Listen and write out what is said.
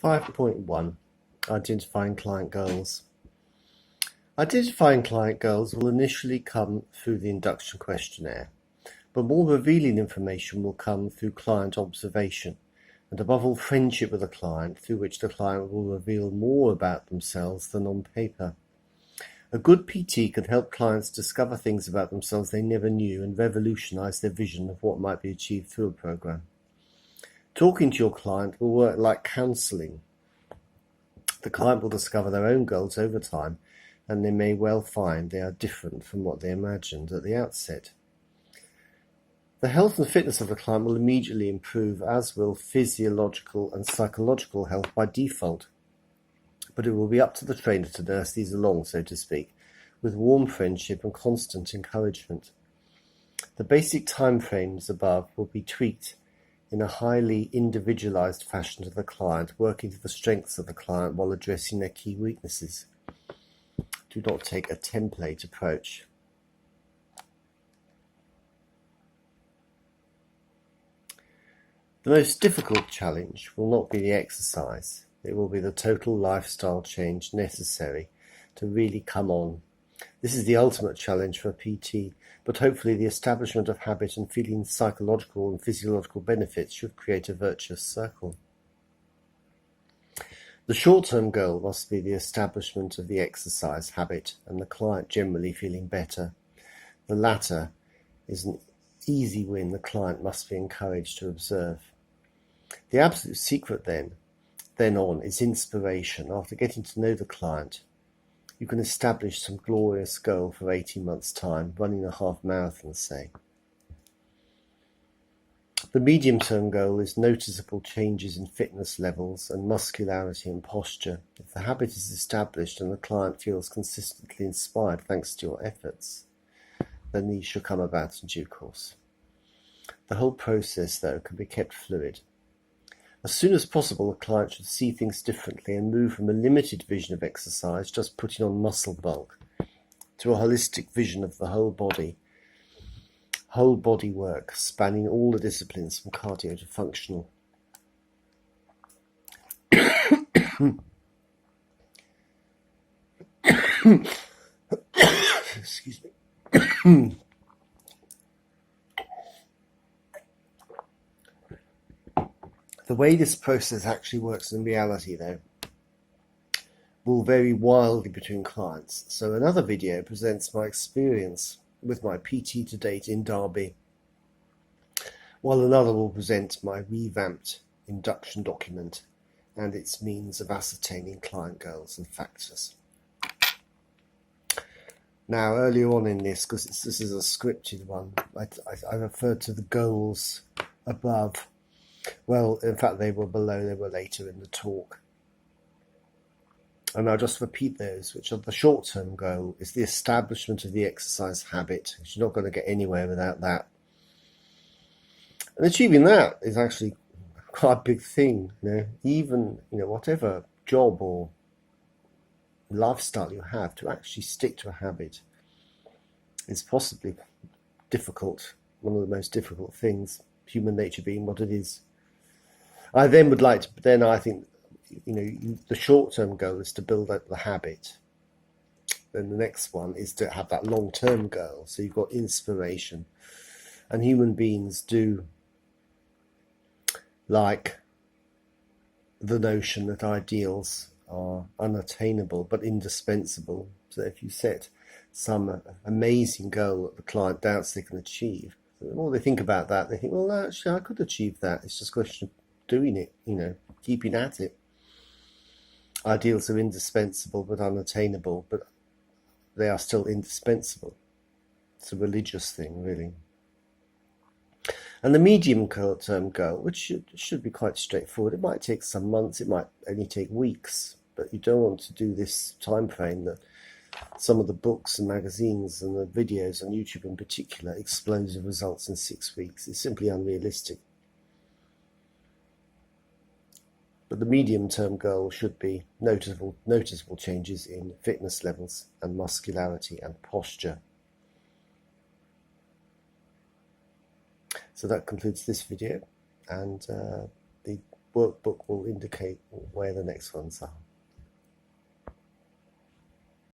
5.1 Identifying Client Goals. Identifying client goals will initially come through the induction questionnaire, but more revealing information will come through client observation, and above all friendship with the client, through which the client will reveal more about themselves than on paper. A good PT can help clients discover things about themselves they never knew and revolutionize their vision of what might be achieved through a program. Talking to your client will work like counseling. The client will discover their own goals over time, and they may well find they are different from what they imagined at the outset. The health and fitness of the client will immediately improve, as will physiological and psychological health by default. But it will be up to the trainer to nurse these along, so to speak, with warm friendship and constant encouragement. The basic time frames above will be tweaked in a highly individualized fashion to the client, working to the strengths of the client while addressing their key weaknesses. Do not take a template approach. The most difficult challenge will not be the exercise. It will be the total lifestyle change necessary to really come on. This is the ultimate challenge for a PT, but hopefully the establishment of habit and feeling psychological and physiological benefits should create a virtuous circle. The short-term goal must be the establishment of the exercise habit and the client generally feeling better. The latter is an easy win the client must be encouraged to observe. The absolute secret then on is inspiration. After getting to know the client, you can establish some glorious goal for 18 months' time, running a half marathon, say. The medium-term goal is noticeable changes in fitness levels and muscularity and posture. If the habit is established and the client feels consistently inspired thanks to your efforts, then these should come about in due course. The whole process, though, can be kept fluid. As soon as possible, the client should see things differently and move from a limited vision of exercise, just putting on muscle bulk, to a holistic vision of the whole body work, spanning all the disciplines from cardio to functional. Excuse me. The way this process actually works in reality, though, will vary wildly between clients. So another video presents my experience with my PT to date in Derby, while another will present my revamped induction document and its means of ascertaining client goals and factors. Now, earlier on in this, because this is a scripted one, I referred to the goals above. Well, in fact, they were below, they were later in the talk. And I'll just repeat those, which are the short-term goal is the establishment of the exercise habit. You're not going to get anywhere without that. And achieving that is actually quite a big thing. Even, whatever job or lifestyle you have, to actually stick to a habit is possibly difficult. One of the most difficult things, human nature being what it is. I then would like to, then I think, the short-term goal is to build up the habit. Then the next one is to have that long-term goal. So you've got inspiration. And human beings do like the notion that ideals are unattainable but indispensable. So if you set some amazing goal that the client doubts they can achieve, the more they think about that, they think, well, actually, I could achieve that. It's just a question of doing it, keeping at it. Ideals are indispensable but unattainable, but they are still indispensable. It's a religious thing, really. And the medium-term goal, which should be quite straightforward. It might take some months, it might only take weeks, but you don't want to do this time frame that some of the books and magazines and the videos on YouTube in particular, explosive results in 6 weeks. It's simply unrealistic. But the medium-term goal should be noticeable changes in fitness levels and muscularity and posture. So that concludes this video, and the workbook will indicate where the next ones are.